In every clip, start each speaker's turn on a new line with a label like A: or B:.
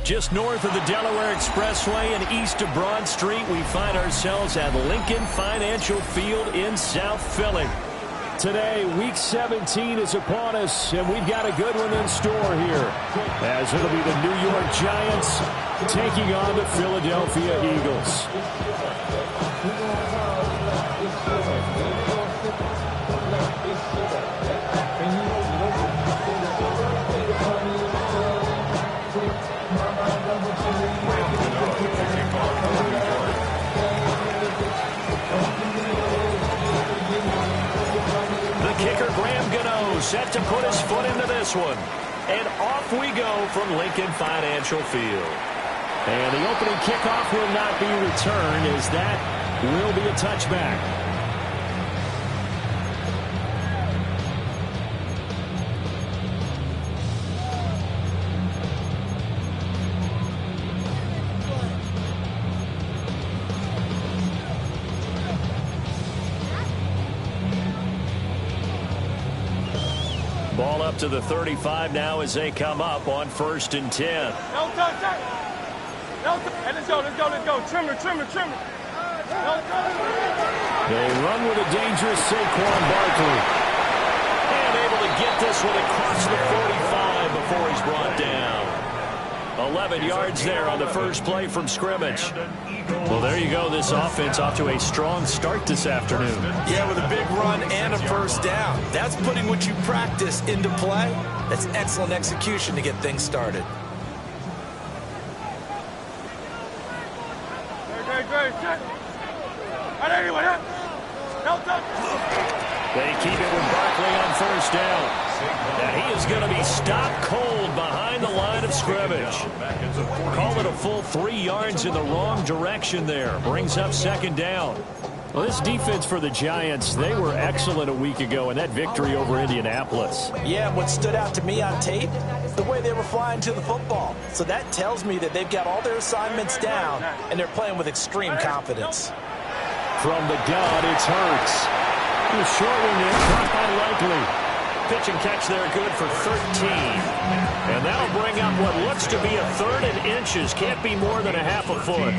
A: Just north of the Delaware Expressway and east of Broad Street, we find ourselves at Lincoln Financial Field in South Philly. Today, Week 17 is upon us, and we've got a good one in store here, as it'll be the New York Giants taking on the Philadelphia Eagles. Set to put his foot into this one. And off we go from Lincoln Financial Field. And the opening kickoff will not be returned, as that will be a touchback. Ball up to the 35 now as they come up on 1st and 10.
B: Let's go. Trimmer.
A: They run with a dangerous Saquon Barkley. And able to get this one across the 45 before he's brought down. 11 yards there on the first play from scrimmage. Well, there you go. This offense off to a strong start this afternoon.
C: Yeah, with a big run and a first down. That's putting what you practice into play. That's excellent execution to get things started.
A: They keep it with Barkley on first down. And he is going to be stopped cold behind the line of scrimmage. Call it a full 3 yards in the wrong direction there. Brings up 2nd down. Well, this defense for the Giants, they were excellent a week ago in that victory over Indianapolis.
C: Yeah, what stood out to me on tape, the way they were flying to the football. So that tells me that they've got all their assignments down, and they're playing with extreme confidence.
A: From the gun, it's Hurts. The short one there, caught by Likely. Pitch and catch there, good for 13. And that'll bring up what looks to be a 3rd and inches. Can't be more than a half a foot.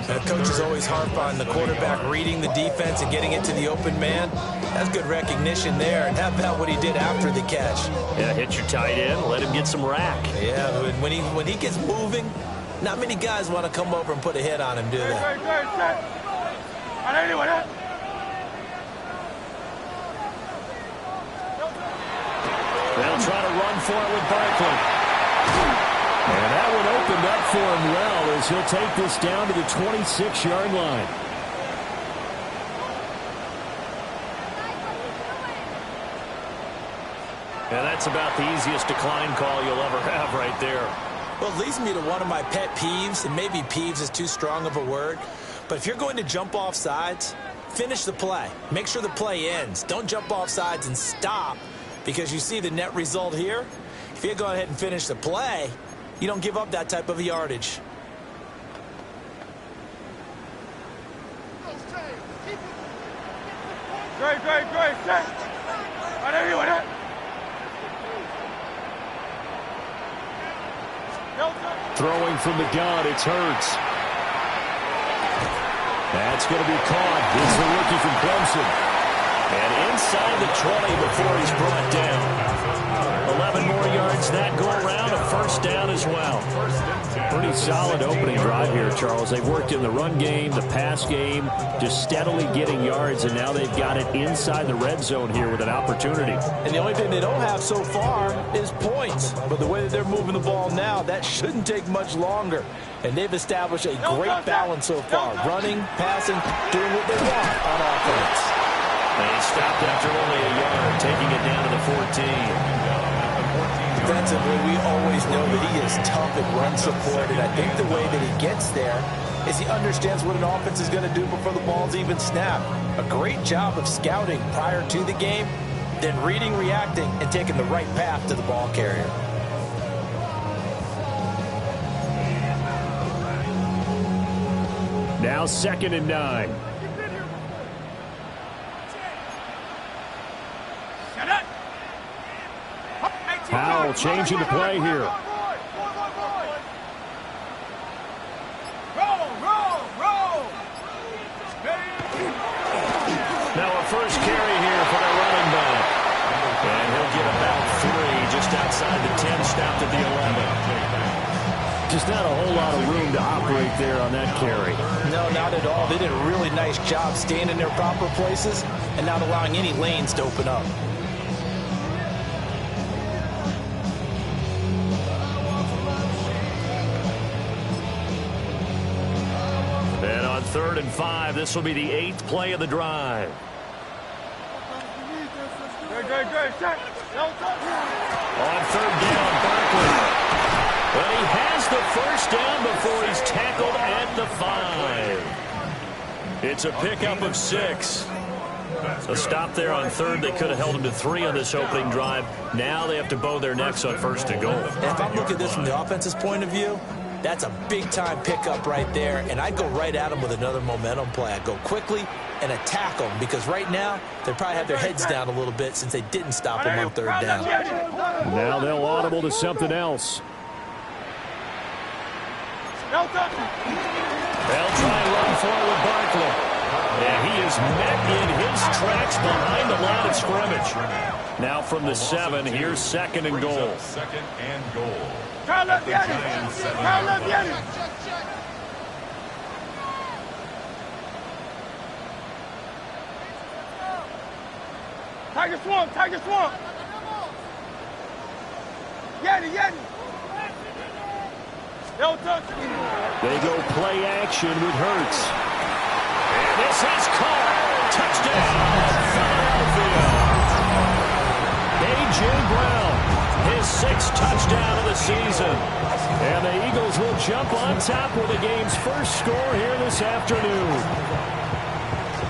C: The coaches always harp on the quarterback reading the defense and getting it to the open man. That's good recognition there. And how about what he did after the catch?
A: Yeah, hit your tight end, let him get some rack.
C: Yeah, when he gets moving, not many guys want to come over and put a hit on him, do they?
A: They'll try to run for it with Barkley. And that one opened up for him well as he'll take this down to the 26-yard line. And that's about the easiest decline call you'll ever have right there.
C: Well, it leads me to one of my pet peeves, and maybe peeves is too strong of a word, but if you're going to jump off sides, finish the play. Make sure the play ends. Don't jump off sides and stop, because you see the net result here. If you go ahead and finish the play, you don't give up that type of yardage.
B: Great.
A: Throwing from the gun, it's Hurts. That's going to be caught. It's the rookie from Clemson. And inside the 20 before he's brought down. 11 more yards that go around. A 1st first down as well. Pretty solid opening drive here, Charles. They've worked in the run game, the pass game, just steadily getting yards, and now they've got it inside the red zone here with an opportunity.
C: And the only thing they don't have so far is points. But the way that they're moving the ball now, that shouldn't take much longer. And they've established a great balance so far. Running, passing, doing what they want on offense.
A: They stopped after only a yard, taking it down to the 14.
C: Defensively, we always know that he is tough at run support, and I think the way that he gets there is he understands what an offense is going to do before the ball's even snapped. A great job of scouting prior to the game, then reading, reacting, and taking the right path to the ball carrier.
A: Now 2nd and 9. Powell changing the play here. Now a first carry here for the running back. And he'll get about 3 just outside the 10, stopped at the 11. Just not a whole lot of room to operate there on that carry.
C: No, not at all. They did a really nice job staying in their proper places and not allowing any lanes to open up.
A: And on 3rd and 5, this will be the 8th play of the drive.
B: Good.
A: On 3rd down, Barkley. But he has the first down before he's tackled at the 5. It's a pickup of 6. So stop there on 3rd. They could have held him to 3 on this opening drive. Now they have to bow their necks on 1st and goal.
C: And if I'm looking at this from the offense's point of view, that's a big-time pickup right there, and I'd go right at them with another momentum play. I'd go quickly and attack them, because right now they probably have their heads down a little bit since they didn't stop them on 3rd down.
A: Now they'll audible to something else.
B: They'll
A: try and run forward with Barkley. And he is met in his tracks behind the line of scrimmage. Now from the 7, here's 2nd and goal.
B: 2nd and goal. Kyle left the end. Tiger swamp. Yeti.
A: They go play action with Hurts. And this is caught. Touchdown, Philadelphia. A.J. Brown, his 6th touchdown of the season. And the Eagles will jump on top with the game's first score here this afternoon.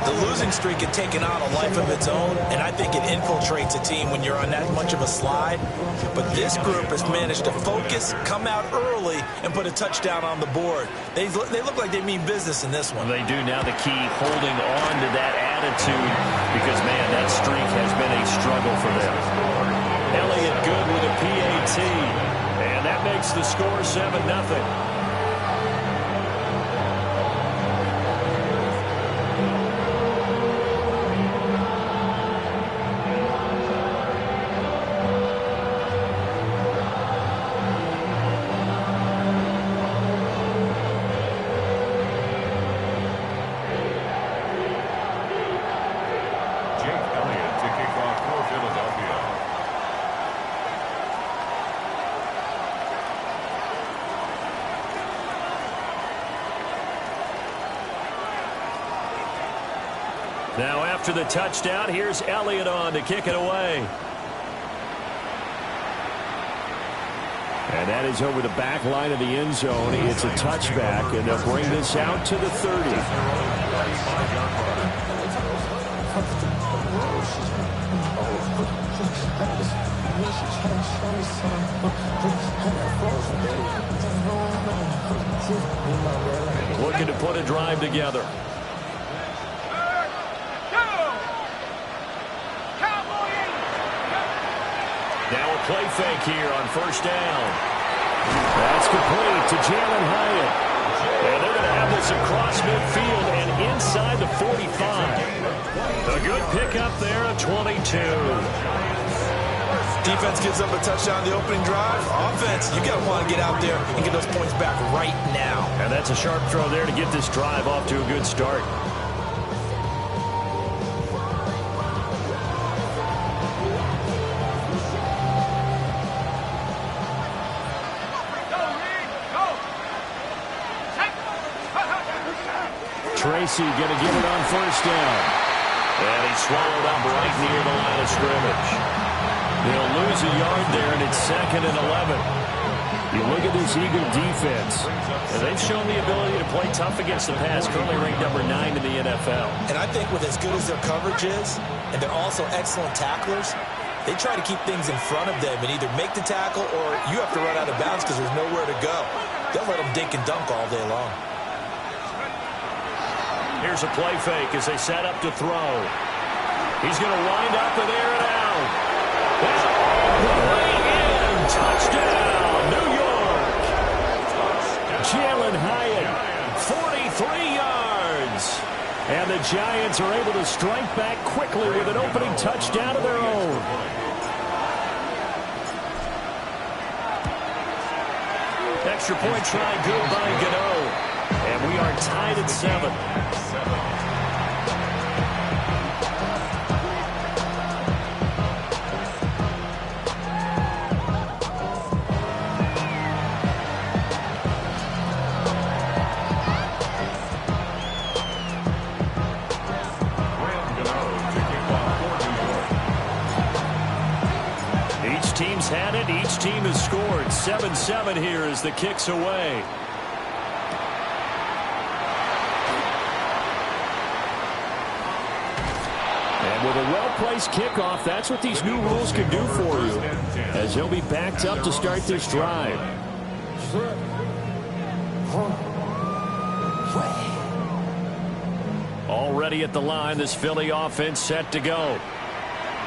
C: The losing streak had taken on a life of its own, and I think it infiltrates a team when you're on that much of a slide. But this group has managed to focus, come out early, and put a touchdown on the board. They look like they mean business in this one.
A: They do. Now the key, holding on to that attitude, because, man, that streak has been a struggle for them. Elliott good with a PAT, and that makes the score 7-0. Now after the touchdown, here's Elliott on to kick it away. And that is over the back line of the end zone. It's a touchback, and they'll bring this out to the 30. Looking to put a drive together. Now a play fake here on 1st down. That's complete to Jalen Hyatt. And they're going to have this across midfield and inside the 45. A good pickup there at 22.
C: Defense gives up a touchdown the opening drive. Offense, you got to want to get out there and get those points back right now.
A: And that's a sharp throw there to get this drive off to a good start. Tracy going to get it on first down. And he swallowed up right near the line of scrimmage. They'll lose a yard there, and it's 2nd and 11. You look at this Eagle defense, and they've shown the ability to play tough against the pass, currently ranked number 9 in the NFL.
C: And I think with as good as their coverage is, and they're also excellent tacklers, they try to keep things in front of them and either make the tackle or you have to run out of bounds because there's nowhere to go. They'll let them dink and dunk all day long.
A: Here's a play fake as they set up to throw. He's going to wind up and air it out. That's all the way in. Touchdown, New York. Jalen Hyatt, 43 yards. And the Giants are able to strike back quickly with an opening touchdown of their own. Extra point try good by Gano. And we are tied at 7. Each team's had it. Each team has scored. 7-7 here as the kick's away. With a well-placed kickoff, that's what these new rules can do for you, as they'll be backed up to start this drive. Already at the line, this Philly offense set to go.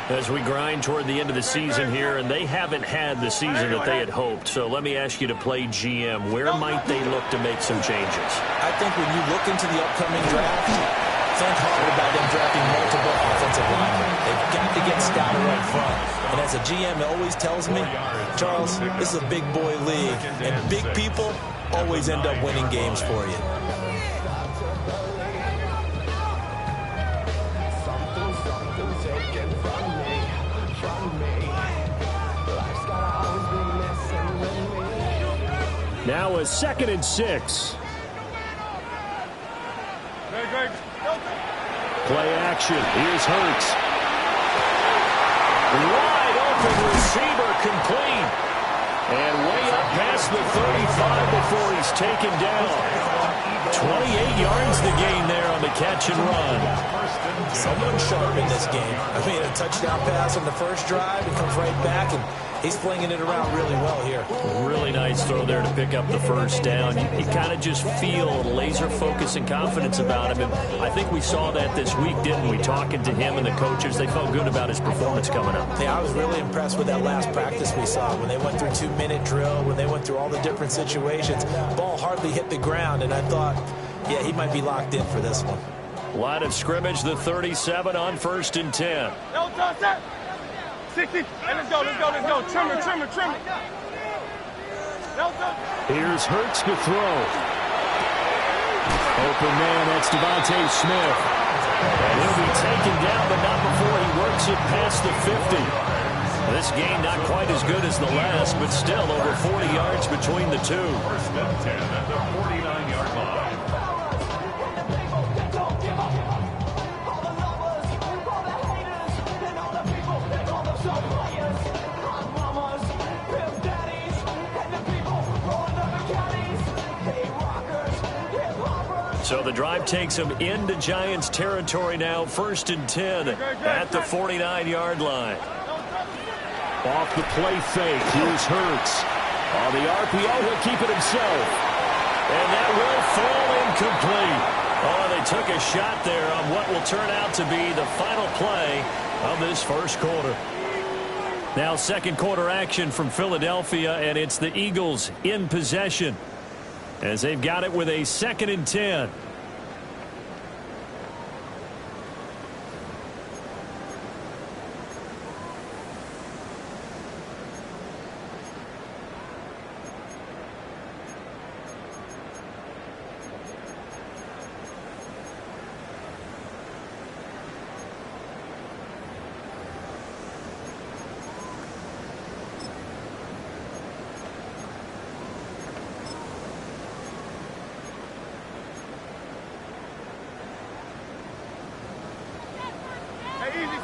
A: As we grind toward the end of the season here, and they haven't had the season that they had hoped. So let me ask you to play GM. Where might they look to make some changes?
C: I think when you look into the upcoming draft, think hard about them drafting multiple offensive linemen. They've got to get stouter up front. And as a GM, it always tells me, Charles, this is a big boy league, and big people always end up winning games for you.
A: Now a 2nd and 6. Play action. Here's Hurts. Wide open receiver complete. And way up past the 35 before he's taken down. 28 yards the gain there on the catch and run.
C: Someone sharp in this game. I mean, a touchdown pass on the first drive. He comes right back, and he's flinging it around really well here.
A: Really nice throw there to pick up the first down. You kind of just feel laser focus and confidence about him. And I think we saw that this week, didn't we? Talking to him and the coaches, they felt good about his performance coming up.
C: Yeah, I was really impressed with that last practice we saw when they went through 2-minute drill, when they went through all the different situations. Ball hardly hit the ground, and I thought, yeah, he might be locked in for this one.
A: Line of scrimmage, the 37 on 1st and 10.
B: No, toss that. 60. Hey, let's go. Trim it.
A: Here's Hurts to throw. Open man, that's Devontae Smith. And he'll be taken down, but not before he works it past the 50. This game not quite as good as the last, but still over 40 yards between the two.
B: 1st and 10 at the 49-yard line.
A: So the drive takes them into Giants territory now. 1st and 10 at the 49-yard line. Off the play fake. Here's Hurts. On the RPO, he'll keep it himself. And that will fall incomplete. Oh, they took a shot there on what will turn out to be the final play of this first quarter. Now 2nd quarter action from Philadelphia, and it's the Eagles in possession, as they've got it with a 2nd and 10.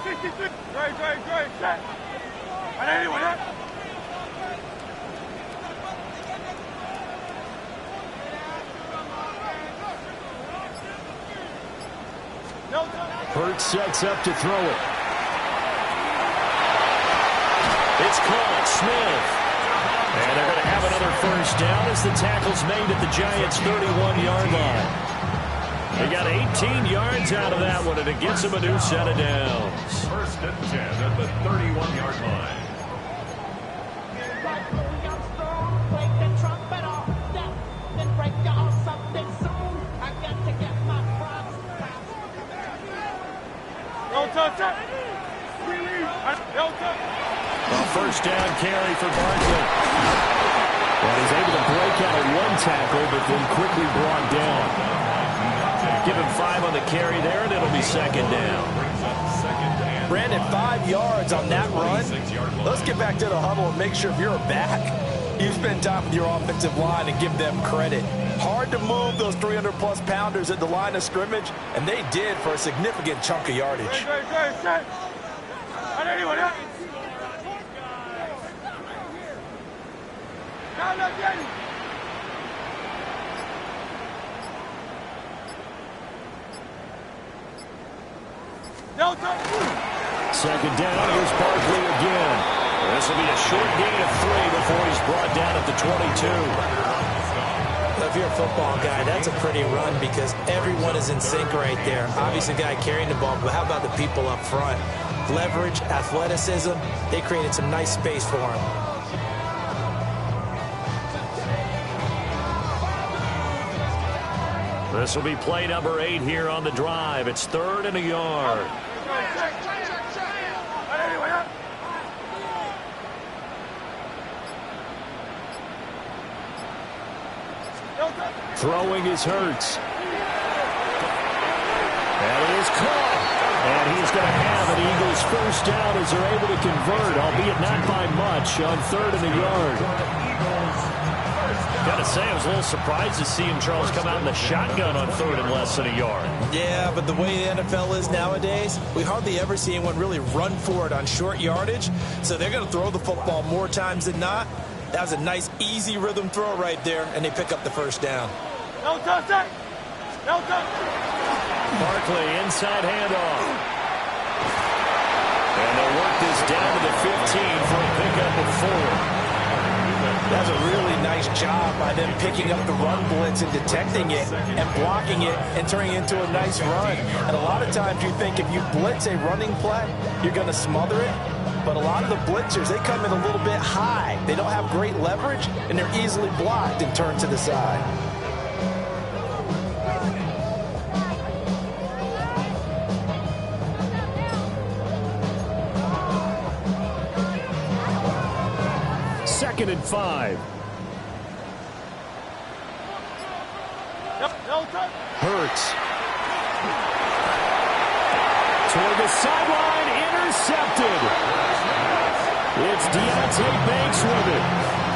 B: Great. Set. And anyway, that.
A: Hurts sets up to throw it. It's caught. Smith. And they're going to have another first down as the tackle's made at the Giants' 31-yard line. They got 18 yards out of that one, and it gets them a new set of downs.
D: First and 10 at the 31-yard line.
A: Well, first down carry for Barkley. Well, he's able to break out of one tackle, but then quickly brought down. Give him 5 on the carry there, and it'll be second down.
C: Brandon, 5 yards on that run. Let's get back to the huddle and make sure if you're back, you spend time with your offensive line and give them credit. Hard to move those 300-plus pounders at the line of scrimmage, and they did for a significant chunk of yardage.
B: Great. Set. And anyway, that.
A: Second down, here's Barkley again. This will be a short gain of 3 before he's brought down at the 22.
C: If you're a football guy, that's a pretty run because everyone is in sync right there. Obviously, the guy carrying the ball, but how about the people up front? Leverage, athleticism, they created some nice space for him.
A: This will be play number 8 here on the drive. It's 3rd and a yard. Throwing is Hurts. And it is caught. And he's going to have an Eagles first down as they're able to convert, albeit not by much, on 3rd and a yard. Gotta say, I was a little surprised to see him, Charles, come out in the shotgun on 3rd and less than a yard.
C: Yeah, but the way the NFL is nowadays, we hardly ever see anyone really run for it on short yardage. So they're going to throw the football more times than not. That was a nice, easy rhythm throw right there, and they pick up the first down.
B: No touch.
A: Barkley, inside handoff. And they'll work this down to the 15 for a pickup of 4.
C: That's a really nice job by them picking up the run blitz and detecting it and blocking it and turning it into a nice run. And a lot of times you think if you blitz a running play, you're going to smother it. But a lot of the blitzers, they come in a little bit high. They don't have great leverage, and they're easily blocked and turned to the side.
A: Second and 5. Hurts. Toward the sideline, intercepted. It's Deontay Banks with it.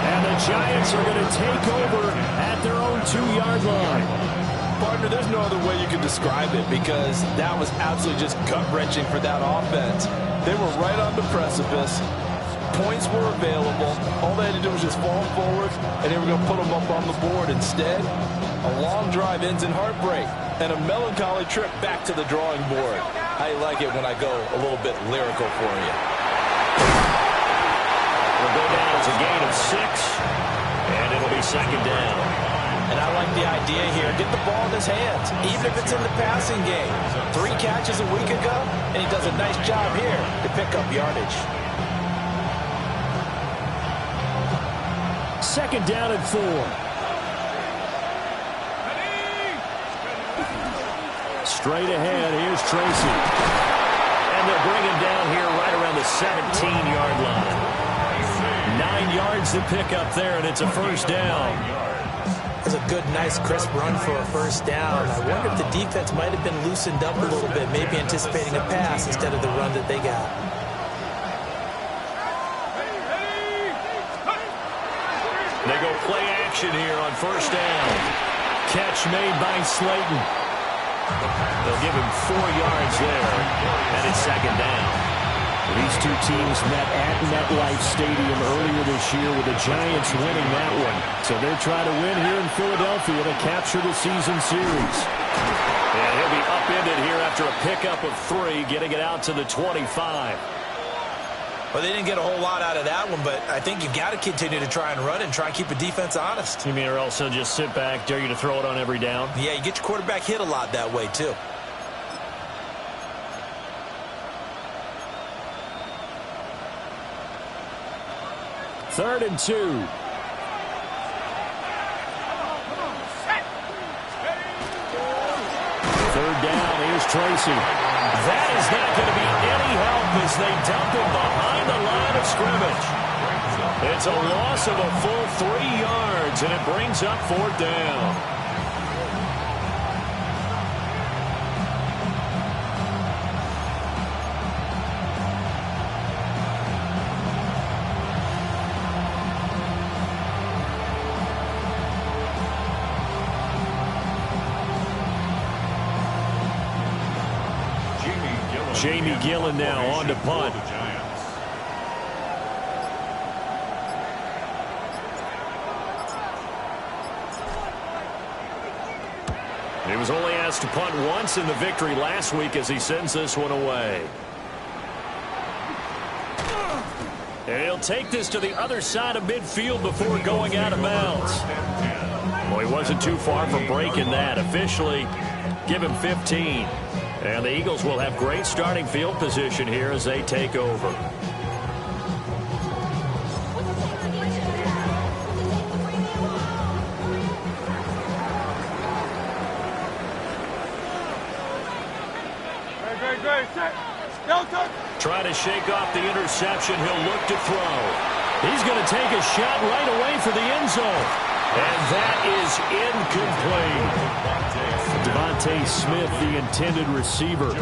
A: And the Giants are going to take over at their own 2-yard line.
E: Partner, there's no other way you can describe it because that was absolutely just gut-wrenching for that offense. They were right on the precipice. Points were available. All they had to do was just fall forward, and they were going to put them up on the board. Instead, a long drive ends in heartbreak and a melancholy trip back to the drawing board. I like it when I go a little bit lyrical for you.
A: Will go down as a gain of 6, and it'll be second down.
C: And I like the idea here. Get the ball in his hands, even if it's in the passing game. 3 catches a week ago, and he does a nice job here to pick up yardage.
A: Second down and 4. Straight ahead, here's Tracy. And they'll bring him down here right around the 17-yard line. 9 yards to pick up there, and it's a first down.
C: That's a good, nice, crisp run for a first down. I wonder if the defense might have been loosened up a little bit, maybe anticipating a pass instead of the run that they got.
A: They go play action here on first down. Catch made by Slayton. They'll give him 4 yards there, and it's second down. These two teams met at MetLife Stadium earlier this year with the Giants winning that one. So they're trying to win here in Philadelphia to capture the season series. And he'll be upended here after a pickup of 3, getting it out to the 25.
C: Well, they didn't get a whole lot out of that one, but I think you've got to continue to try and run and try and keep the defense honest.
A: You mean or else he'll just sit back, dare you to throw it on every down?
C: Yeah, you get your quarterback hit a lot that way, too.
A: Third and 2. Third down, here's Tracy. That is not going to be any help as they dump him behind the line of scrimmage. It's a loss of a full 3 yards, and it brings up 4th down. Jamie Gillen now on to punt. He was only asked to punt once in the victory last week as he sends this one away. And he'll take this to the other side of midfield before going out of bounds. Well, he wasn't too far from breaking that. Officially, give him 15. And the Eagles will have great starting field position here as they take over. Try to shake off the interception. He'll look to throw. He's going to take a shot right away for the end zone. And that is incomplete. Devontae Smith, the intended receiver.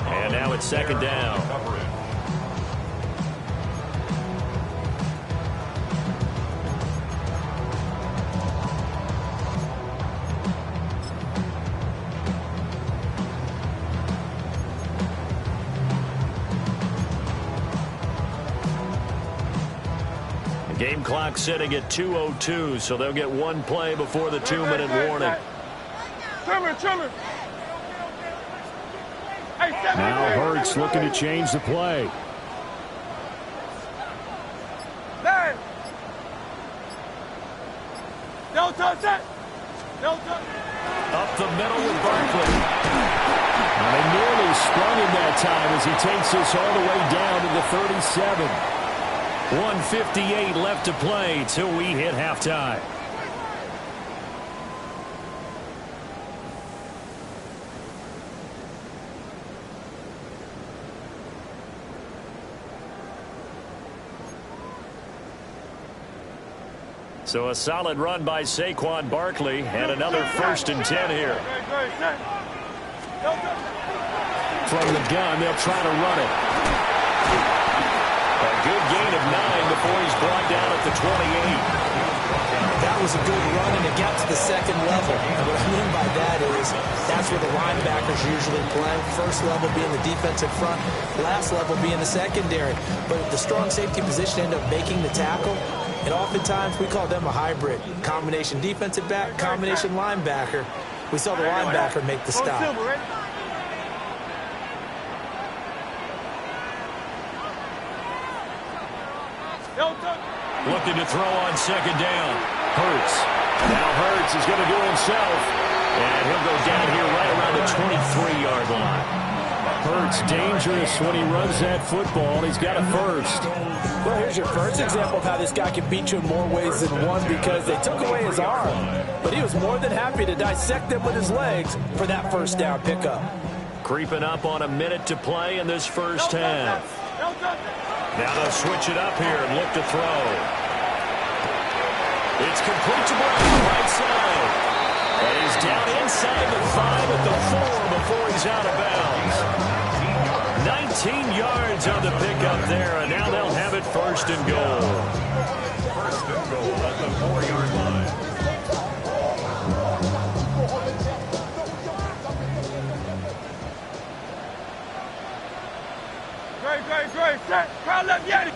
A: And now it's 2nd down. Game clock sitting at 2:02, so they'll get 1 play before the 2-minute warning. Now Hurts looking to change the play. Up the middle with Barkley. And they nearly sprung him that time as he takes this all the way down to the 37. 1:58 left to play till we hit halftime. So a solid run by Saquon Barkley and another 1st and 10 here. From the gun, they'll try to run it. A good gain of 9 before he's brought down at the 28.
C: That was a good run, and it got to the 2nd level. And what I mean by that is that's where the linebackers usually play. First level being the defensive front, last level being the secondary. But the strong safety position ended up making the tackle. And oftentimes we call them a hybrid. Combination defensive back, combination linebacker. We saw the linebacker make the stop.
A: Looking to throw on 2nd down. Hurts. Now Hurts is going to do it himself. And he'll go down here right around the 23-yard line. Hurts dangerous when he runs that football. He's got a 1st.
E: Well, here's your first example of how this guy can beat you in more ways than one because they took away his arm. But he was more than happy to dissect them with his legs for that 1st down pickup.
A: Creeping up on a minute to play in this first half. Now they'll switch it up here and look to throw. It's complete to Brown on the right side. And he's down inside the 5 at the 4 before he's out of bounds. 19 yards on the pickup there, and now they'll have it 1st and goal.
D: 1st and goal at the 4-yard line.
B: Great. Set. Crowd left, Yeti.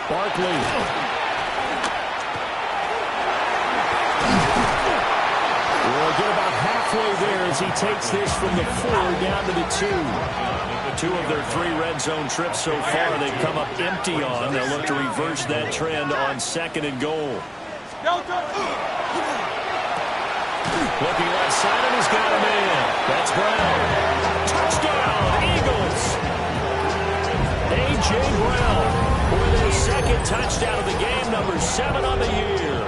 A: Barkley. We'll get about halfway there as he takes this from the 4 down to the 2. 2 of their 3 red zone trips so far they've come up empty on. They'll look to reverse that trend on 2nd and goal. Looking left side, and he's got him in. That's Brown. Touchdown, Eagles. A.J. Brown with his 2nd touchdown of the game, number 7 on the year.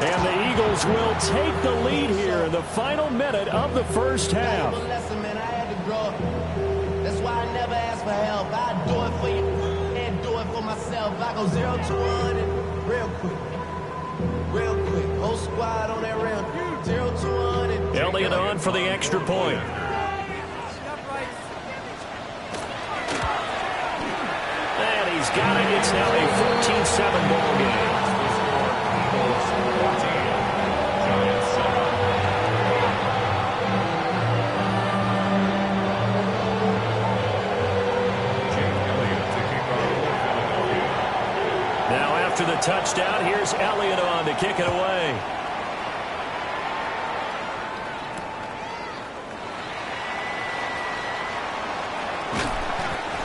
A: And the Eagles will take the lead here in the final minute of the first half.
F: That's why I never ask for help. I do it for you and do it for myself. I go 0 to 1 and real quick. Whole squad on that rail. 0 to 1 and
A: Elliott on for the extra point. And he's got it. It's now a 14-7 ball game. Now after the touchdown, here's Elliott on to kick it away.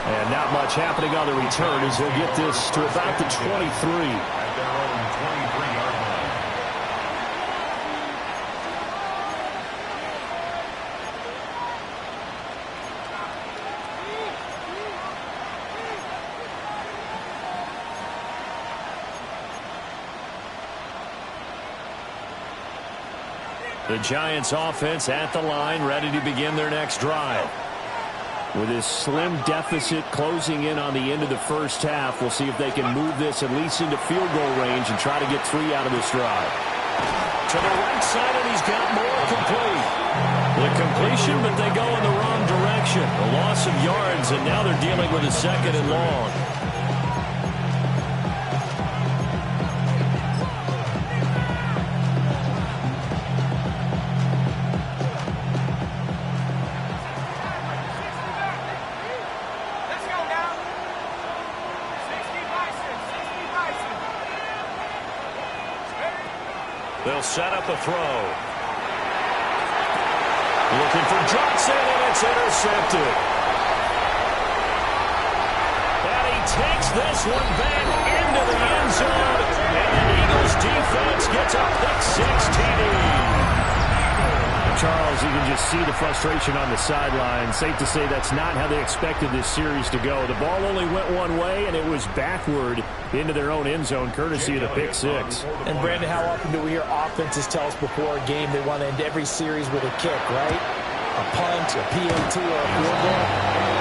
A: And not much happening on the return as he'll get this to about the 23.
D: At their own 23-yard line.
A: The Giants offense at the line, ready to begin their next drive. With this slim deficit closing in on the end of the first half, we'll see if they can move this at least into field goal range and try to get 3 out of this drive. To the right side, and he's got more complete. The completion, but they go in the wrong direction. A loss of yards, and now they're dealing with a 2nd and long. They'll set up a throw. Looking for Johnson, and it's intercepted. And he takes this one back into the end zone, and the Eagles defense gets a pick-6 TD. Charles, you can just see the frustration on the sideline. Safe to say that's not how they expected this series to go. The ball only went one way, and it was backward into their own end zone, courtesy of the pick-6.
C: And, Brandon, how often do we hear offenses tell us before a game they want to end every series with a kick, right? A punt, a PAT, or a field goal.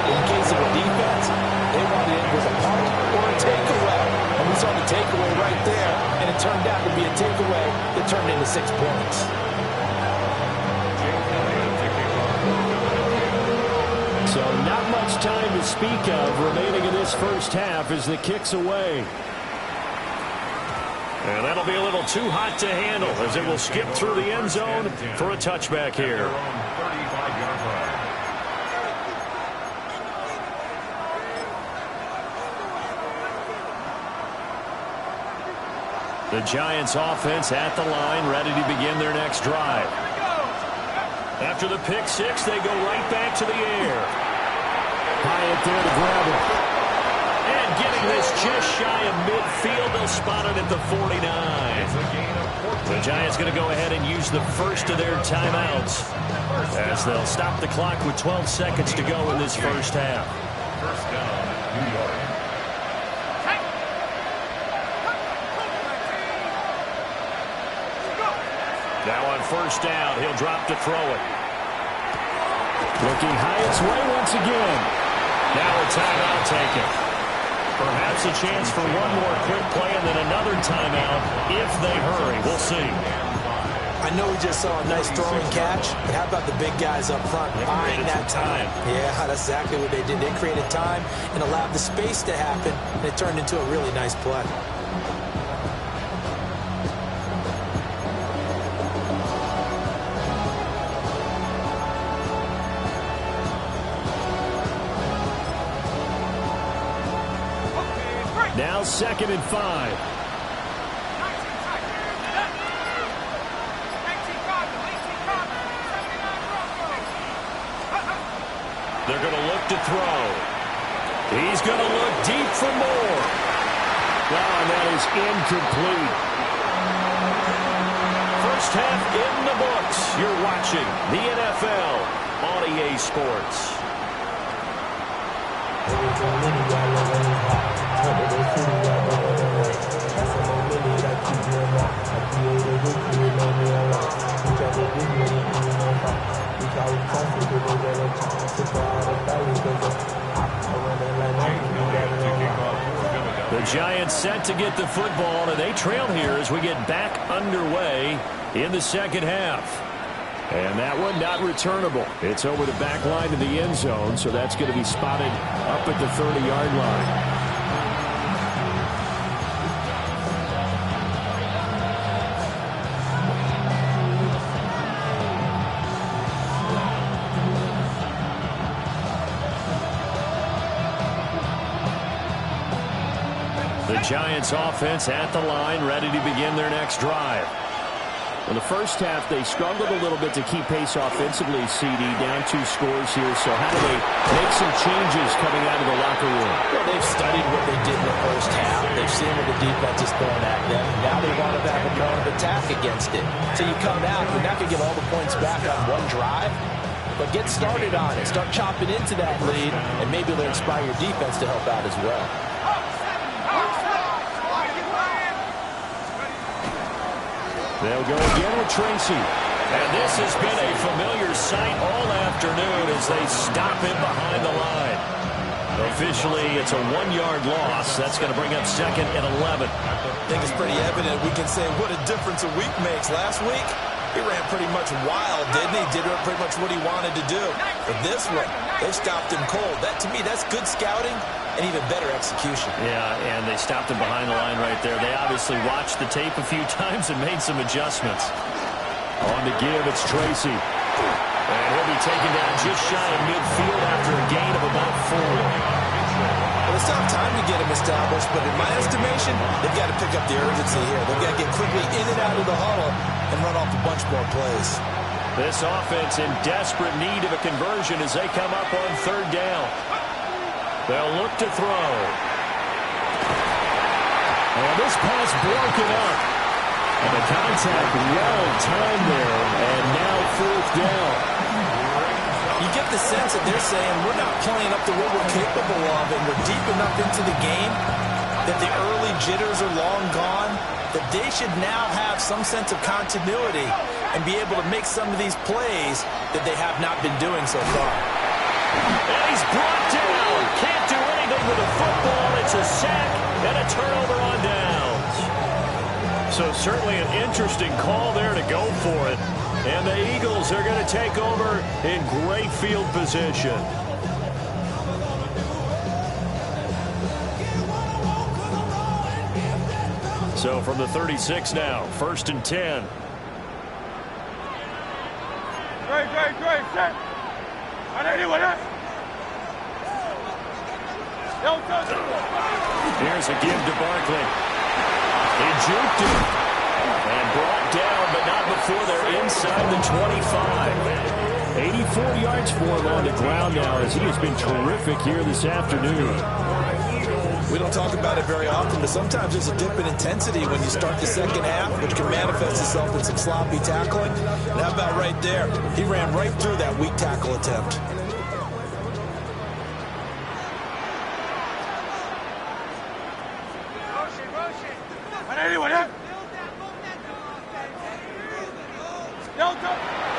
C: In case of a defense, they want to end with a punt or a takeaway. And we saw the takeaway right there, and it turned out to be a takeaway that turned into 6 points.
A: So not much time to speak of remaining in this first half as the kick's away. And that'll be a little too hot to handle as it will skip through the end zone for a touchback here. The Giants offense at the line, ready to begin their next drive. After the pick-6, they go right back to the air. Hyatt there to grab it. And getting this just shy of midfield, they'll spot it at the 49. The Giants going to go ahead and use the first of their timeouts as they'll stop the clock with 12 seconds to go in this first half.
D: First down, New York.
A: Now on first down, he'll drop to throw it. Looking Hyatt's way once again. Now a timeout taken. Perhaps a chance for one more quick play and then another timeout if they hurry. We'll see.
C: I know we just saw a nice throwing catch, but how about the big guys up front buying that time? Yeah, that's exactly what they did. They created time and allowed the space to happen, and it turned into a really nice play.
A: Now 2nd and 5. They're going to look to throw. He's going to look deep for more. Wow, and that is incomplete. First half in the books. You're watching the NFL on EA Sports. The Giants set to get the football, and they trail here as we get back underway in the second half. And that one not returnable. It's over the back line to the end zone, so that's going to be spotted up at the 30-yard line. The Giants offense at the line, ready to begin their next drive. In the first half, they struggled a little bit to keep pace offensively, CD, down 2 scores here. So how do they make some changes coming out of the locker room?
C: Well, they've studied what they did in the first half. They've seen what the defense is throwing at them. Now they want to have a more of attack against it. So you come out, you're not going to get all the points back on one drive, but get started on it. Start chopping into that lead, and maybe it'll inspire your defense to help out as well.
A: They'll go again with Tracy. And this has been a familiar sight all afternoon as they stop him behind the line. Officially, it's a 1-yard loss. That's going to bring up 2nd and 11.
C: I think it's pretty evident. We can say what a difference a week makes. Last week, he ran pretty much wild, didn't he? Did pretty much what he wanted to do. But this one, they stopped him cold. That, to me, that's good scouting and even better execution.
A: Yeah, and they stopped him behind the line right there. They obviously watched the tape a few times and made some adjustments. On to give, it's Tracy. And he'll be taken down just shy of midfield after a gain of about 4.
C: Well, it's not time to get him established, but in my estimation, they've got to pick up the urgency here. They've got to get quickly in and out of the huddle and run off a bunch more plays.
A: This offense in desperate need of a conversion as they come up on 3rd down. They'll look to throw. And this pass broken up. And the contact well timed there. And now 4th down.
C: You get the sense that they're saying we're not playing up to what we're capable of, and we're deep enough into the game that the early jitters are long gone, that they should now have some sense of continuity and be able to make some of these plays that they have not been doing so far.
A: And he's brought down. Can't do anything with the football. It's a sack and a turnover on downs. So certainly an interesting call there to go for it. And the Eagles are going to take over in great field position. So from the 36 now, 1st and 10.
B: Great, set.
A: Here's a give to Barkley. He juked him and brought down, but not before they're inside the 25. 84 yards for him on the ground now as he has been terrific here this afternoon.
C: We don't talk about it very often, but sometimes there's a dip in intensity when you start the second half, which can manifest itself in some sloppy tackling. And how about right there? He ran right through that weak tackle attempt.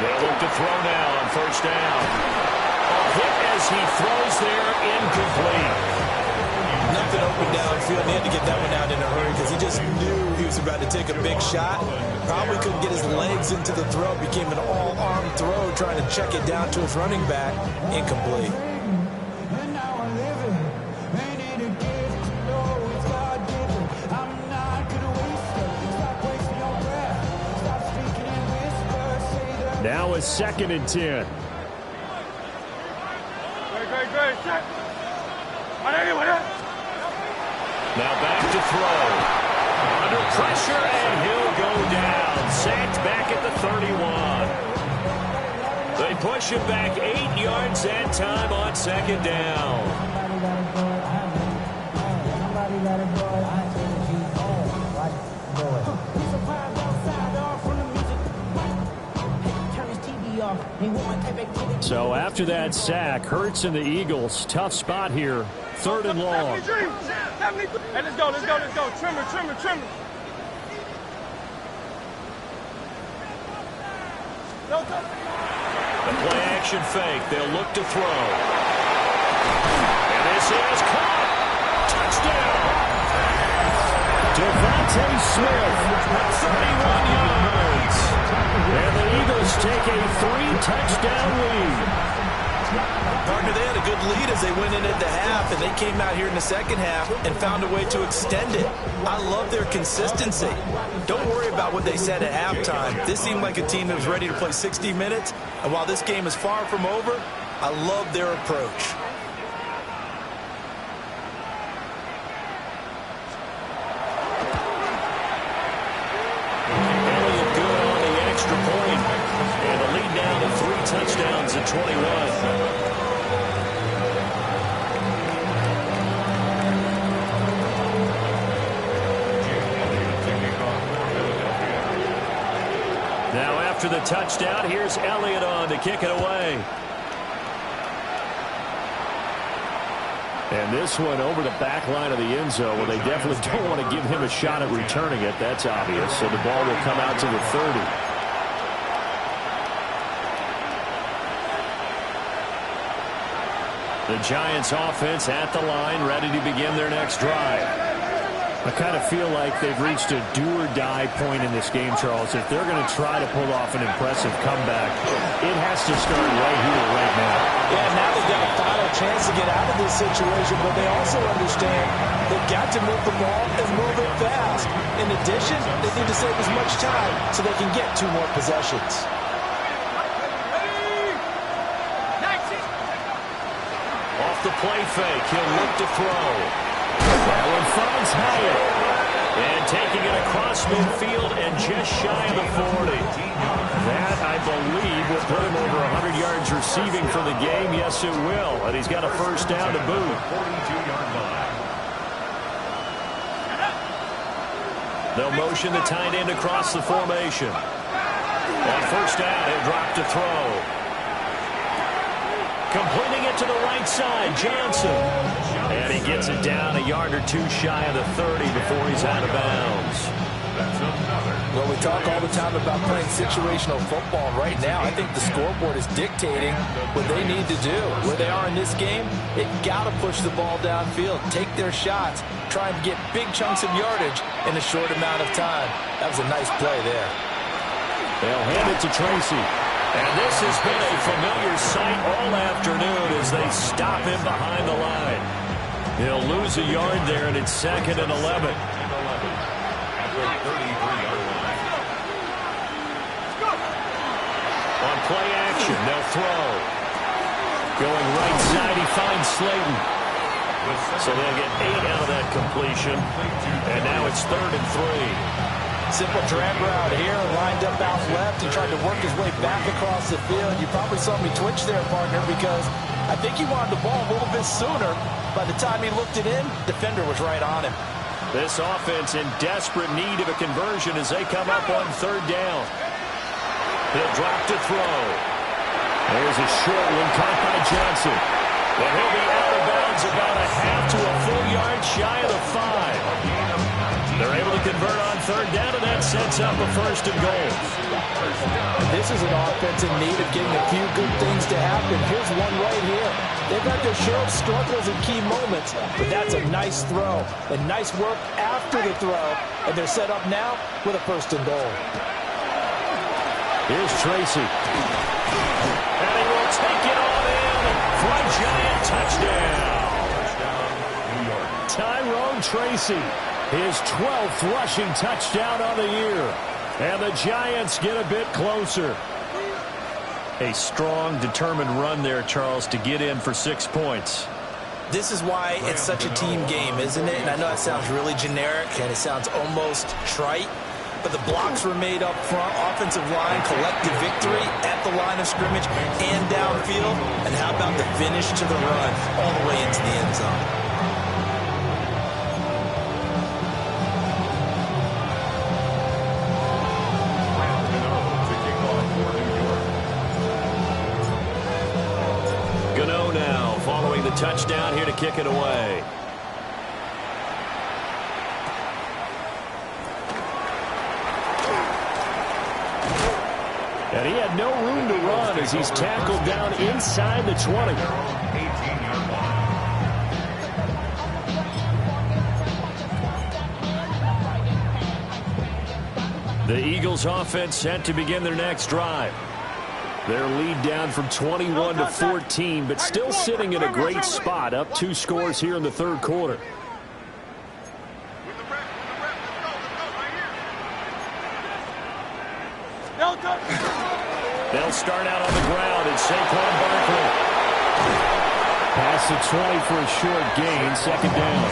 A: They'll look to throw now on 1st down. A hit as he throws there, incomplete.
C: Nothing open downfield. He had to get that one out in a hurry because he just knew he was about to take a big shot. Probably couldn't get his legs into the throw. Became an all-arm throw trying to check it down to his running back. Incomplete.
A: Now a 2nd and 10.
B: Great, set.
A: Now back to throw. Under pressure, and he'll go down. Sacked back at the 31. They push him back 8 yards that time on second down. So after that sack, Hurts and the Eagles, tough spot here. 3rd and long.
B: Hey, let's go. Trimmer.
A: The play action fake. They'll look to throw. And this is caught. Touchdown. Devontae Smith, 31 yards. And the Eagles take a 3-touchdown lead.
C: Partner, they had a good lead as they went in at the half, and they came out here in the second half and found a way to extend it. I love their consistency. Don't worry about what they said at halftime. This seemed like a team that was ready to play 60 minutes, and while this game is far from over, I love their approach.
A: Elliott good on the extra point, and the lead down to 3 touchdowns at 21. Now after the touchdown, here's Elliott on to kick it away. And this one over the back line of the end zone, where they definitely don't want to give him a shot at returning it. That's obvious. So the ball will come out to the 30. The Giants offense at the line, ready to begin their next drive. I kind of feel like they've reached a do-or-die point in this game, Charles. If they're going to try to pull off an impressive comeback, it has to start right here, right now.
C: Yeah, now they've got a final chance to get out of this situation, but they also understand they've got to move the ball and move it fast. In addition, they need to save as much time so they can get 2 more possessions.
A: Off the play fake, he'll look to throw. That one finds Hyatt. And taking it across midfield and just shy of the 40. That, I believe, will put him over 100 yards receiving for the game. Yes, it will. And he's got a first down to boot. They'll motion the tight end across the formation. On first down, he'll drop to throw. Completing it to the right side, Johnson. And he gets it down a yard or 2 shy of the 30 before he's out of bounds.
C: Well, we talk all the time about playing situational football. Right now, I think the scoreboard is dictating what they need to do. Where they are in this game, they've got to push the ball downfield, take their shots, try and get big chunks of yardage in a short amount of time. That was a nice play there.
A: They'll hand it to Tracy. And this has been a familiar sight all afternoon as they stop him behind the line. He'll lose a yard there, and it's 2nd and 11. On play action, they'll throw. Going right side, he finds Slayton. So they'll get 8 out of that completion. And now it's 3rd and 3.
C: Simple drag route here, lined up out left. He tried to work his way back across the field. You probably saw me twitch there, partner, because I think he wanted the ball a little bit sooner. By the time he looked it in, defender was right on him.
A: This offense in desperate need of a conversion as they come up on 3rd down. He'll drop to throw. There's a short one caught by Johnson. And he'll be out of bounds about a half to a full yard shy of the 5. They're able to convert on 3rd down, and that sets up a 1st and goal.
C: This is an offense in need of getting a few good things to happen. Here's one right here. They've got their share of struggles in key moments, but that's a nice throw and nice work after the throw, and they're set up now with a 1st and goal.
A: Here's Tracy. And he will take it on in for a Giant touchdown. Tyrone Tracy. His 12th rushing touchdown on the year. And the Giants get a bit closer. A strong, determined run there, Charles, to get in for 6 points.
C: This is why it's such a team game, isn't it? And I know that sounds really generic and it sounds almost trite, but the blocks were made up front, offensive line, collective victory at the line of scrimmage and downfield. And how about the finish to the run all the way into the end zone?
A: Gno now following the touchdown here to kick it away. And he had no room to run as he's tackled down inside the 20.
D: 18-yard line.
A: The Eagles offense set to begin their next drive. Their lead down from 21 to 14, but still sitting in a great spot, up 2 scores here in the third quarter. They'll start out on the ground at Saquon Barkley. Pass the 20 for a short gain, second down.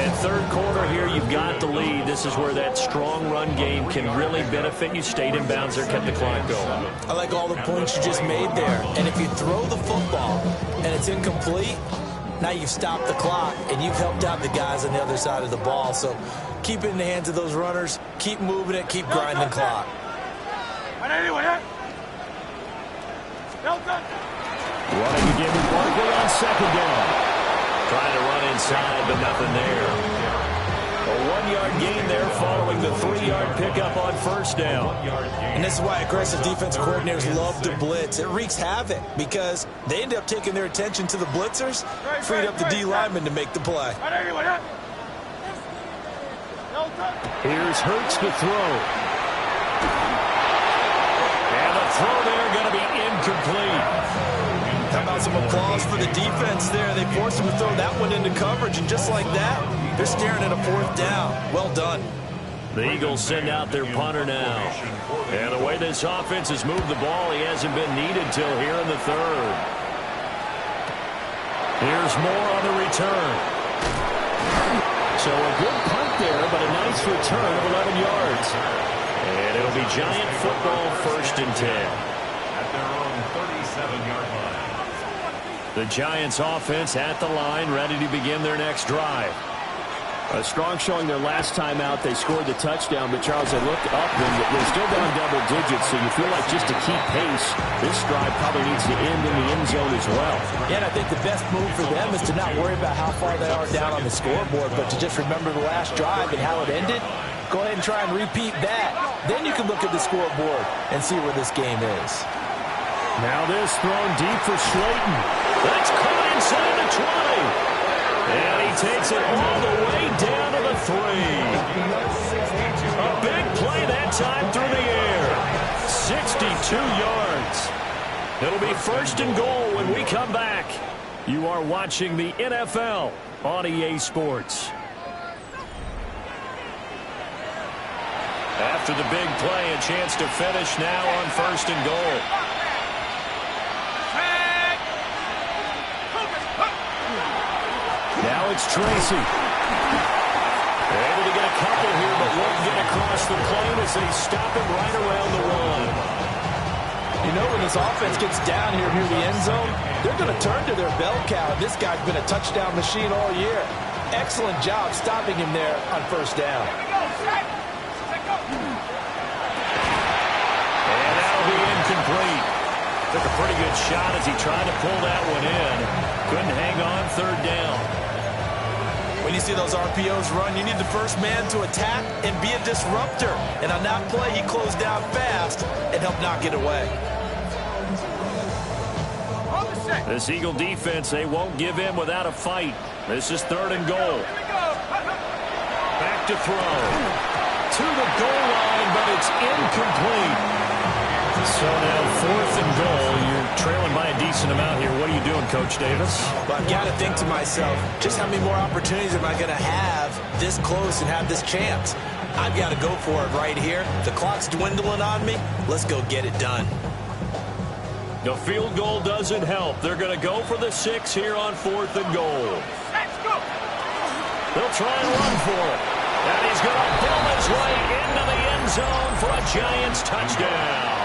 A: And third quarter here, you've got the lead. This is where that strong run game can really benefit you. Stayed in bounds there, kept the clock going.
C: I like all the points you just made there. And if you throw the football and it's incomplete, now you've stopped the clock and you've helped out the guys on the other side of the ball. So keep it in the hands of those runners. Keep moving it. Keep grinding the clock.
A: Running again with Barkley on second down. Trying to run inside, but nothing there. A 1-yard gain there following the 3-yard pickup on first down.
C: And this is why aggressive defensive coordinators love to blitz. It wreaks havoc because they end up taking their attention to the blitzers, freed up the D lineman to make the play.
A: Here's Hurts to throw. And the throw there going to be incomplete.
C: How about some applause for the defense there? They forced him to throw that one into coverage, and just like that, they're staring at a 4th down. Well done.
A: The Eagles send out their punter now. And the way this offense has moved the ball, he hasn't been needed till here in the third. Here's more on the return. So a good punt there, but a nice return of 11 yards. And it'll be Giant football, 1st and 10.
D: At their own 37-yard line.
A: The Giants offense at the line, ready to begin their next drive.
G: A strong showing their last time out. They scored the touchdown, but Charles, they looked up and they're still down double digits, so you feel like just to keep pace, this drive probably needs to end in the end zone as well.
C: Yeah, and I think the best move for them is to not worry about how far they are down on the scoreboard, but to just remember the last drive and how it ended. Go ahead and try and repeat that. Then you can look at the scoreboard and see where this game is.
A: Now this thrown deep for Slayton. That's caught inside the 20. And he takes it all the way down to the 3. A big play that time through the air. 62 yards. It'll be 1st and goal when we come back. You are watching the NFL on EA Sports. After the big play, a chance to finish now on 1st and goal. Now it's Tracy. Able to get a couple here, but won't get across the plane as they stop him right around the 1.
C: You know, when this offense gets down here near the end zone, they're going to turn to their bell cow. This guy's been a touchdown machine all year. Excellent job stopping him there on 1st down.
A: And that'll be incomplete. Took a pretty good shot as he tried to pull that one in. Couldn't hang on 3rd down.
C: When you see those RPOs run, you need the first man to attack and be a disruptor. And on that play, he closed down fast and helped knock it away.
A: This Eagle defense, they won't give in without a fight. This is 3rd and goal. Back to throw. To the goal line, but it's incomplete. So now 4th and goal. You're trailing by a decent amount here. What are you doing, Coach Davis?
C: Well, I've got to think to myself, just how many more opportunities am I going to have this close and have this chance? I've got to go for it right here. The clock's dwindling on me. Let's go get it done.
A: The field goal doesn't help. They're going to go for the 6 here on 4th and goal.
B: Let's go.
A: They'll try and run for it. And he's going to pull his way into the end zone for a Giants touchdown.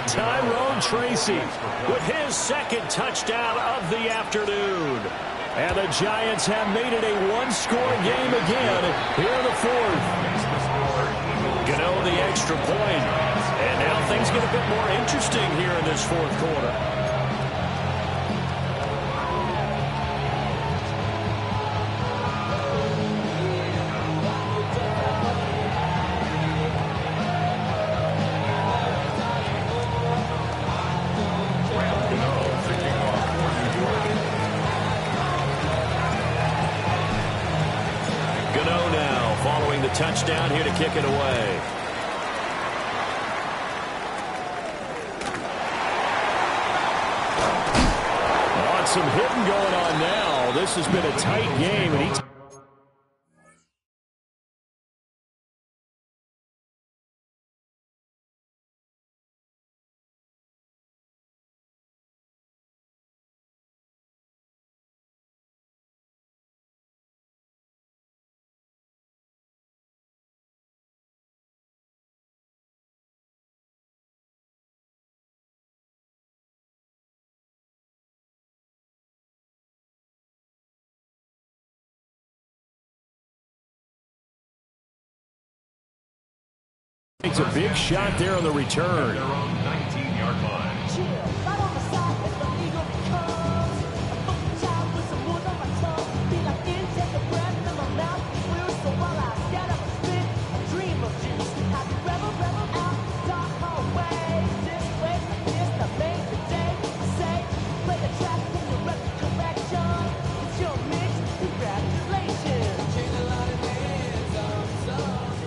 A: Tyrone Tracy with his 2nd touchdown of the afternoon. And the Giants have made it a one-score game again here in the 4th. Gano the extra point. And now things get a bit more interesting here in this 4th quarter. Touchdown here to kick it away. Some hitting going on now. This has been a tight game, and he takes a big shot there on the return.
D: Their own 19-yard line.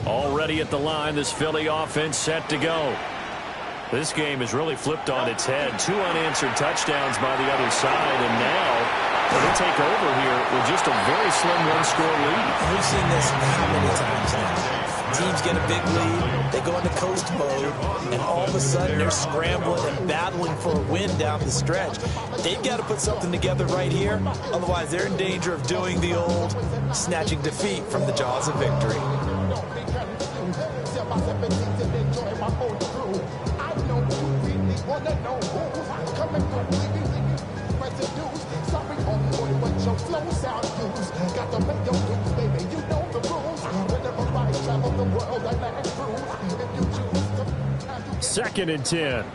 A: Already at the line, this Philly offense set to go. This game is really flipped on its head. 2 unanswered touchdowns by the other side, and now they take over here with just a very slim one-score lead.
C: We've seen this how many times now. Teams get a big lead, they go into coast mode, and all of a sudden they're scrambling and battling for a win down the stretch. They've got to put something together right here, otherwise they're in danger of doing the old snatching defeat from the jaws of victory.
A: Second and 10.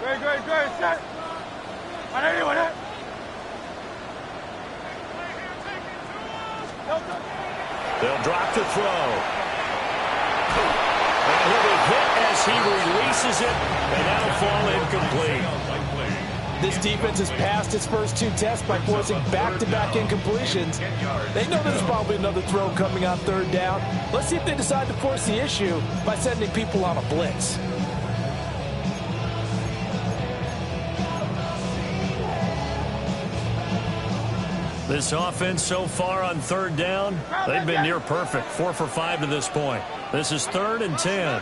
B: Great, set.
A: They'll drop the throw. And he'll be hit as he releases it, and that'll fall incomplete.
E: This defense has passed its first 2 tests by forcing back-to-back incompletions. They know there's probably another throw coming on 3rd down. Let's see if they decide to force the issue by sending people on a blitz.
A: This offense so far on 3rd down, they've been near perfect. 4 for 5 to this point. This is 3rd and 10.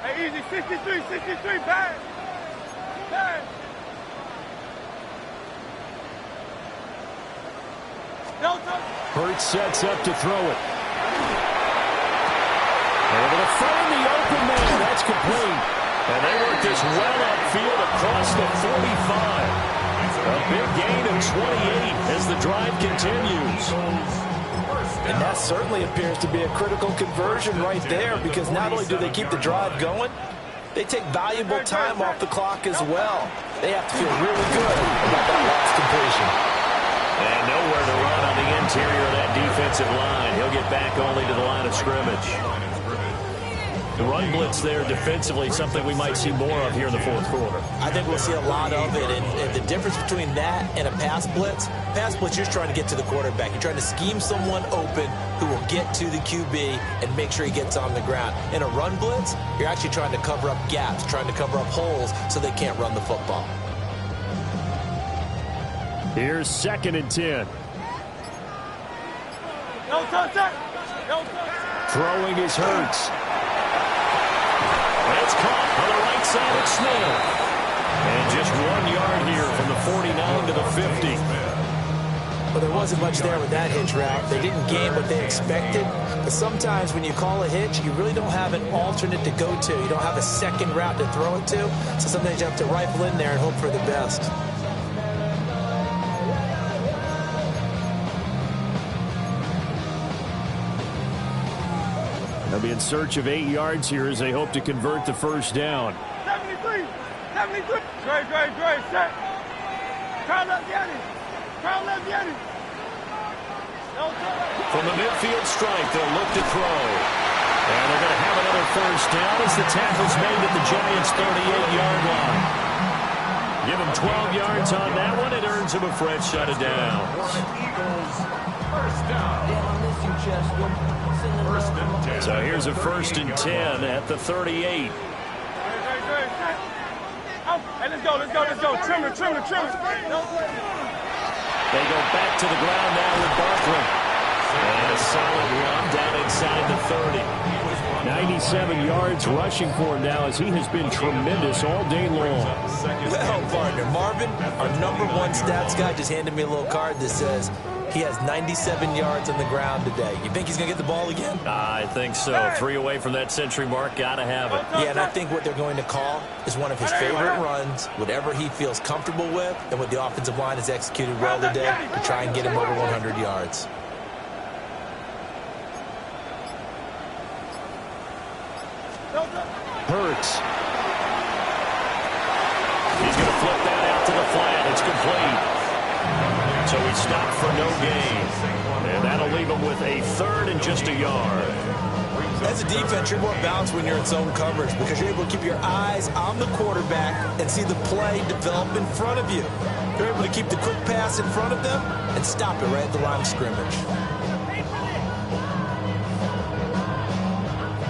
B: Hey, easy, 63, bang. Bang.
A: Hurts sets up to throw it. Able to find the open man. That's complete. And they work this well upfield across the 45. A big gain of 28 as the drive continues.
E: And that certainly appears to be a critical conversion right there, because not only do they keep the drive going, they take valuable time off the clock as well. They have to feel really good about that last completion.
A: And nowhere to run on the interior of that defensive line. He'll get back only to the line of scrimmage. The run blitz there defensively, something we might see more of here in the 4th quarter.
C: I think we'll see a lot of it, and the difference between that and a pass blitz, you're trying to get to the quarterback. You're trying to scheme someone open who will get to the QB and make sure he gets on the ground. In a run blitz, you're actually trying to cover up gaps, trying to cover up holes so they can't run the football.
A: Here's 2nd and 10.
B: No touch.
A: Throwing is Hurts. And It's caught on the right side of Smith. And just 1 yard here from the 49 to the 50.
C: Well, there wasn't much there with that hitch route. They didn't gain what they expected. But sometimes when you call a hitch, you really don't have an alternate to go to. You don't have a second route to throw it to. So sometimes you have to rifle in there and hope for the best.
A: They'll be in search of 8 yards here as they hope to convert the first down.
B: 73. 73. Great. Set. Crown left Yanni. Crown left Yanni.
A: From the midfield stripe, they'll look to throw. And they're going to have another first down as the tackle's made at the Giants' 38-yard line. Give them 12 yards on that one. It earns them a fresh set of downs.
D: Eagles, first down. First and 10.
A: So here's a 1st and 10 at the 38.
B: Great. Hey, let's go. Trimmer.
A: They go back to the ground now with Barkley. And a solid run down inside the 30. 97 yards rushing for him now as he has been tremendous all day long.
C: Well, partner, Marvin, our #1 stats guy, just handed me a little card that says he has 97 yards on the ground today. You think he's going to get the ball again?
A: I think so. 3 away from that century mark. Got to have it.
C: Yeah, and I think what they're going to call is one of his favorite runs, whatever he feels comfortable with, and what the offensive line has executed well today to try and get him over 100 yards.
A: Hurts. He's going to flip that out to the flat. It's complete. So he stopped for no gain. And that'll leave him with a 3rd and just a yard.
C: As a defense, you're more balanced when you're in zone coverage because you're able to keep your eyes on the quarterback and see the play develop in front of you. You're able to keep the quick pass in front of them and stop it right at the line of scrimmage.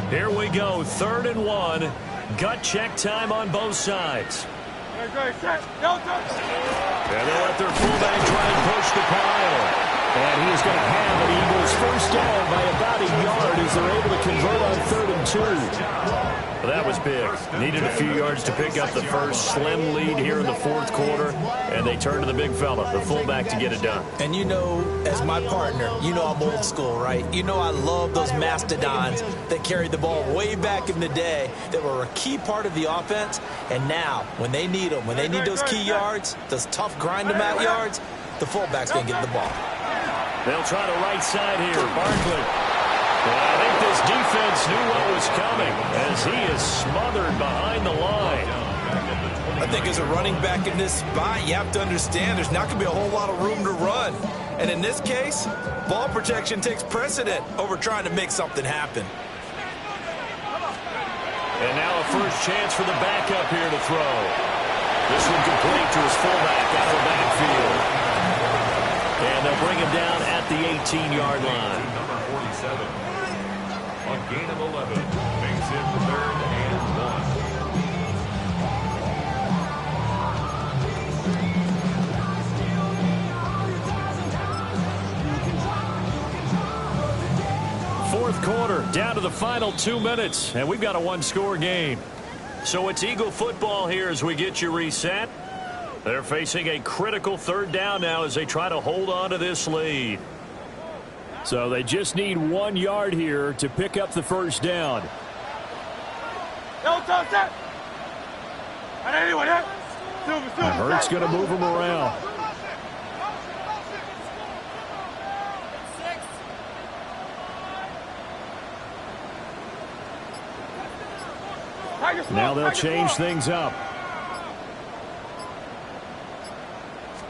A: Here we go, 3rd and 1. Gut check time on both sides.
B: Great. Set.
A: And they'll let their fullback try and push the pile. And he is going to have an Eagles first down by about a yard as they're able to convert on 3rd and 2. Well, that was big. Needed a few yards to pick up the first. Slim lead here in the 4th quarter. And they turn to the big fella, the fullback, to get it done.
C: And you know, as my partner, you know I'm old school, right? You know I love those mastodons that carried the ball way back in the day that were a key part of the offense. And now, when they need them, when they need those key yards, those tough grind-them-out yards, the fullback's going to get the ball.
A: They'll try the right side here. Barkley. Well, I think this defense knew what was coming as he is smothered behind the line.
C: I think as a running back in this spot, you have to understand there's not going to be a whole lot of room to run. And in this case, ball protection takes precedent over trying to make something happen.
A: And now a first chance for the backup here to throw. This one complete to his fullback out of the backfield. And they'll bring him down at the 18-yard line.
D: Number 47. On gain of 11. Makes it 3rd and 1.
A: 4th quarter, down to the final 2 minutes, and we've got a 1-score game. So it's Eagle football here as we get you reset. They're facing a critical 3rd down now as they try to hold on to this lead. So they just need 1 yard here to pick up the first down. Hurts going to move him around. Now they'll change things up.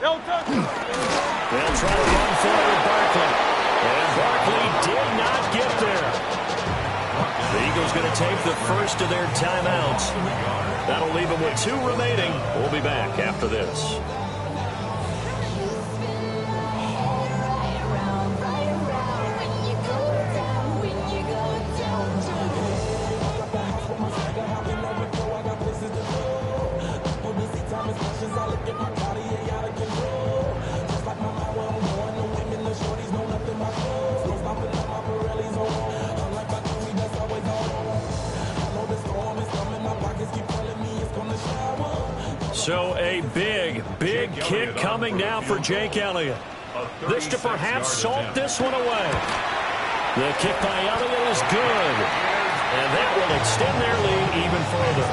A: They'll try to run forward Barkley. And Barkley did not get there. The Eagles going to take the first of their timeouts. That'll leave them with 2 remaining. We'll be back after this. So a big kick coming now for Jake Elliott. This to perhaps salt this one away. The kick by Elliott is good. And that will extend their lead even further.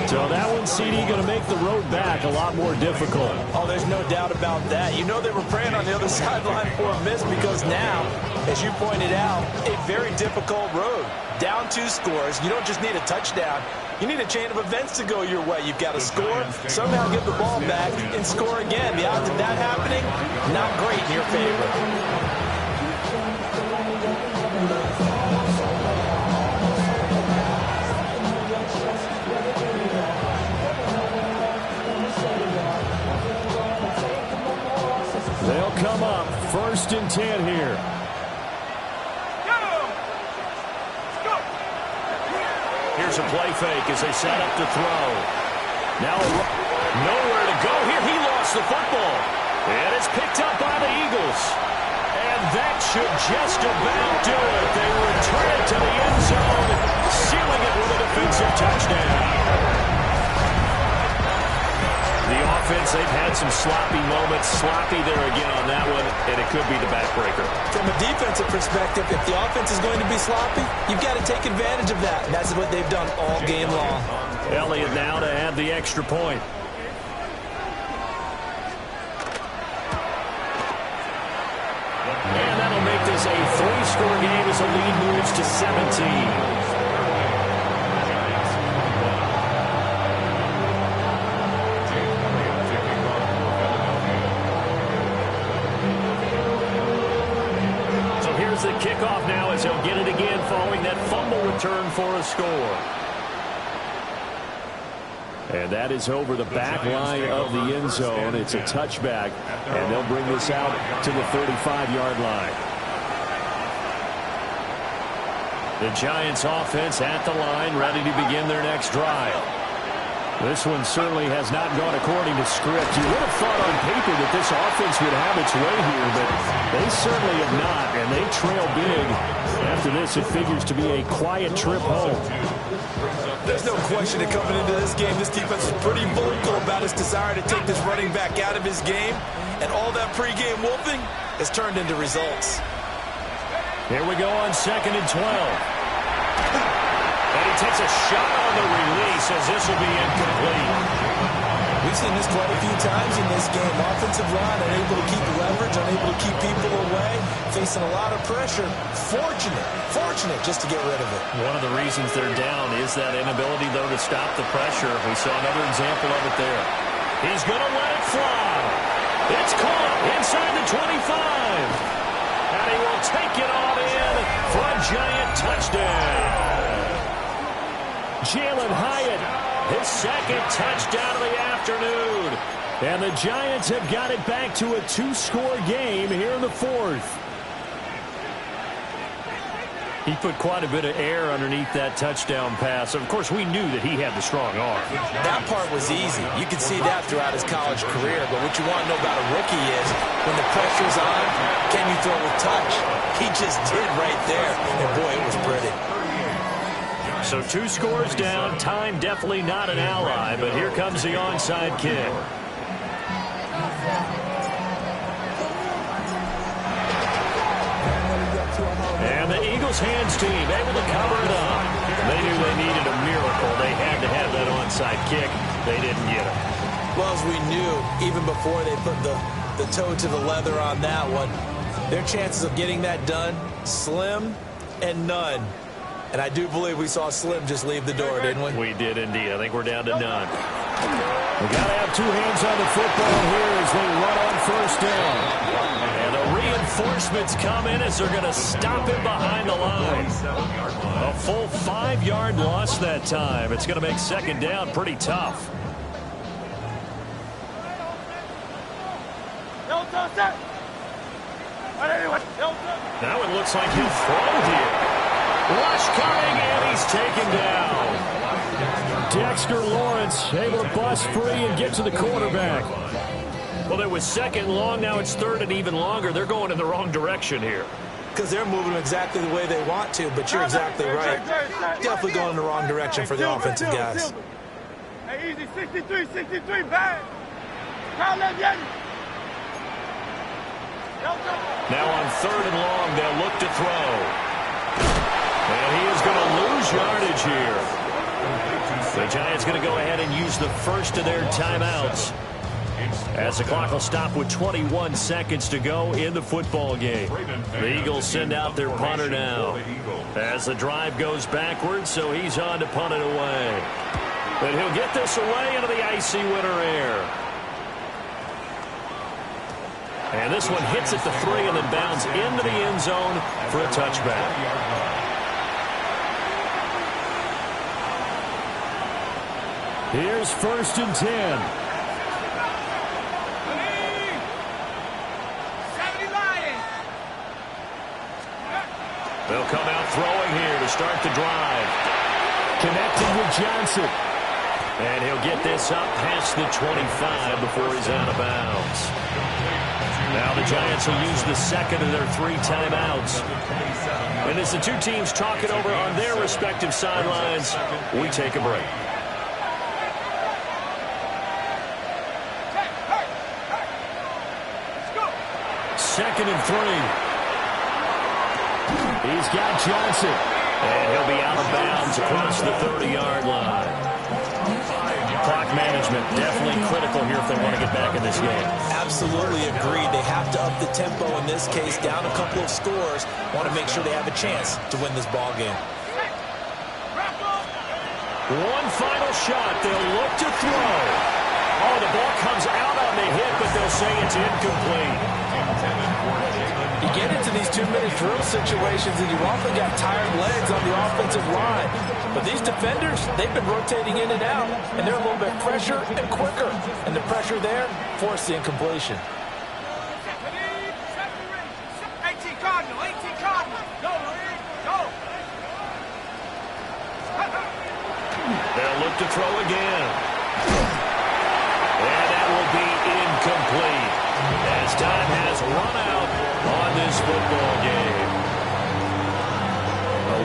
A: So that one, CD, going to make the road back a lot more difficult.
C: Oh, there's no doubt about that. You know they were praying on the other sideline for a miss because now, as you pointed out, a very difficult road. Down 2 scores. You don't just need a touchdown. You need a chain of events to go your way. You've got to score, somehow get the ball back, and score again. The odds of that happening, not great in your favor.
A: They'll come up 1st and 10 here. Here's a play fake as they set up to throw. Now nowhere to go here. He lost the football. And it's picked up by the Eagles. And that should just about do it. They return it to the end zone, sealing it with a defensive touchdown. The offense, they've had some sloppy moments. Sloppy there again on that one, and it could be the backbreaker.
C: From a defensive perspective, if the offense is going to be sloppy, you've got to take advantage of that. And that's what they've done all game long.
A: Elliott now to add the extra point. And that'll make this a 3-score game as the lead moves to 17. The kickoff now as he'll get it again following that fumble return for a score. And that is over the back line of the end zone. It's a touchback, and they'll bring this out to the 35-yard line. The Giants offense at the line, ready to begin their next drive. This one certainly has not gone according to script. You would have thought on paper that this offense would have its way here, but they certainly have not, and they trail big. After this, it figures to be a quiet trip home.
C: There's no question that coming into this game, this defense is pretty vocal about its desire to take this running back out of his game, and all that pregame wolfing has turned into results.
A: Here we go on 2nd and 12. And he takes a shot on the release as this will be incomplete.
C: We've seen this quite a few times in this game. Offensive line unable to keep leverage, unable to keep people away, facing a lot of pressure. Fortunate just to get rid of it.
A: One of the reasons they're down is that inability, though, to stop the pressure. We saw another example of it there. He's going to let it fly. It's caught inside the 25. And he will take it on in for a Giant touchdown. Jalen Hyatt, his 2nd touchdown of the afternoon. And the Giants have got it back to a 2-score game here in the 4th. He put quite a bit of air underneath that touchdown pass. Of course, we knew that he had the strong arm.
C: That part was easy. You could see that throughout his college career. But what you want to know about a rookie is when the pressure's on, can you throw with touch? He just did right there. And, boy, it was pretty.
A: So 2 scores down. Time definitely not an ally, but here comes the onside kick. And the Eagles hands team able to cover it up. They knew they needed a miracle. They had to have that onside kick. They didn't get it.
C: Well, as we knew, even before they put the toe to the leather on that one, their chances of getting that done, slim and none. And I do believe we saw Slim just leave the door, didn't we?
A: We did indeed. I think we're down to none. We got to have 2 hands on the football here as they run on 1st down. And the reinforcements come in as they're going to stop him behind the line. A full 5-yard loss that time. It's going to make 2nd down pretty tough. Now it looks like he'll throw here. Rush coming, and he's taken down. Dexter Lawrence able to bust free and get to the quarterback. Well, it was 2nd long. Now it's 3rd and even longer. They're going in the wrong direction here.
C: Because they're moving exactly the way they want to, but you're exactly right. Definitely going in the wrong direction for the offensive guys.
B: Hey, easy, 63, 63, bang. Crowd left Yanni.
A: Now on 3rd and long, they'll look to throw. And he is going to lose yardage here. The Giants going to go ahead and use the first of their timeouts, as the clock will stop with 21 seconds to go in the football game. The Eagles send out their punter now, as the drive goes backwards, so he's on to punt it away. But he'll get this away into the icy winter air. And this one hits at the 3 and then bounds into the end zone for a touchback. Here's 1st and 10. They'll come out throwing here to start the drive. Connected with Johnson. And he'll get this up past the 25 before he's out of bounds. Now the Giants will use the second of their 3 timeouts. And as the two teams talk it over on their respective sidelines, we take a break. Second and 3. He's got Johnson. And he'll be out of bounds across the 30-yard line. Clock management definitely critical here if they want to get back in this game.
C: Absolutely agreed. They have to up the tempo in this case, down a couple of scores. Want to make sure they have a chance to win this ball game.
A: One final shot. They'll look to throw. Oh, the ball comes out on the hit, but they'll say it's incomplete.
C: You get into these 2-minute drill situations and you've often got tired legs on the offensive line. But these defenders, they've been rotating in and out, and they're a little bit fresher and quicker. And the pressure there forced the incompletion.
B: 18 Cardinal, 18 Cardinal. Go, go.
A: They'll look to throw again. And that will be incomplete, as time has run out on this football game.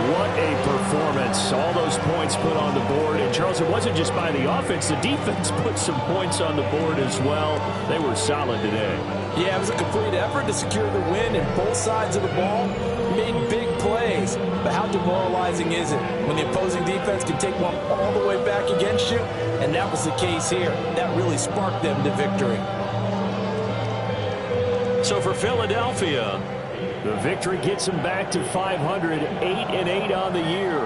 A: What a performance. All those points put on the board. And, Charles, it wasn't just by the offense. The defense put some points on the board as well. They were solid today.
C: Yeah, it was a complete effort to secure the win, and both sides of the ball made big plays. But how demoralizing is it when the opposing defense can take one all the way back against you? And that was the case here. That really sparked them to victory.
A: So for Philadelphia, the victory gets them back to 500, 8-8 on the year.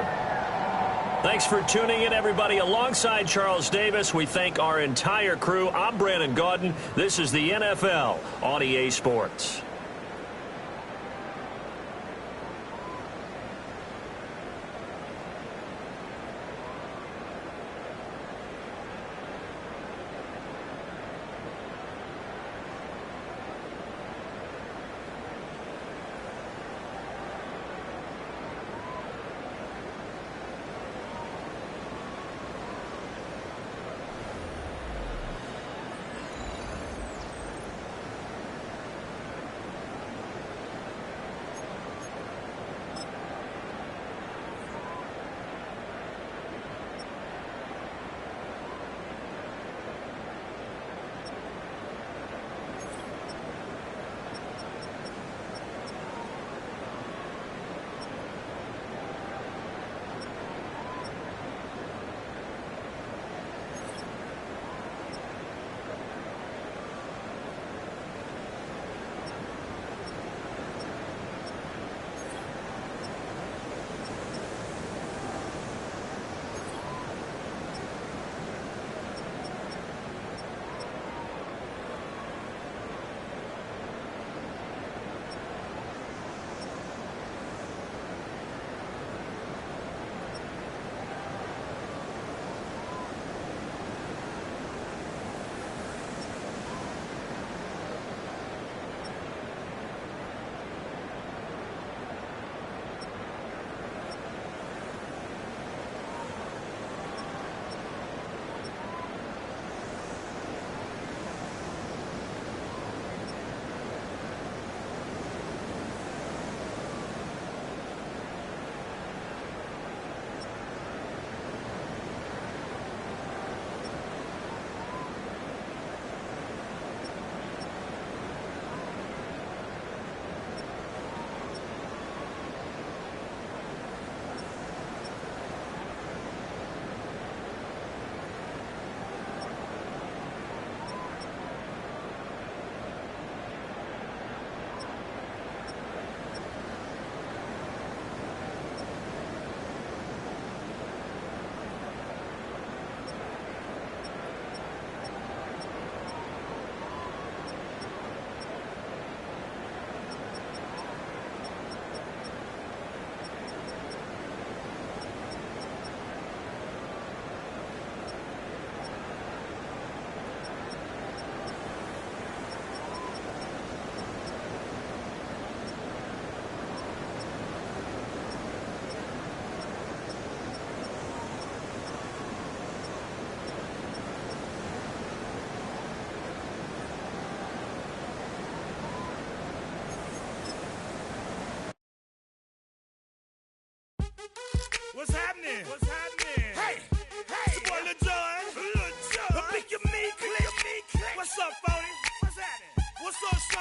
A: Thanks for tuning in, everybody. Alongside Charles Davis, we thank our entire crew. I'm Brandon Gaudin. This is the NFL on EA Sports.
H: What's happening? What's happening? Hey, it's your boy Lil Jon. Lil Jon. Pick your meat click. What's up, 40? What's happening? What's up, son?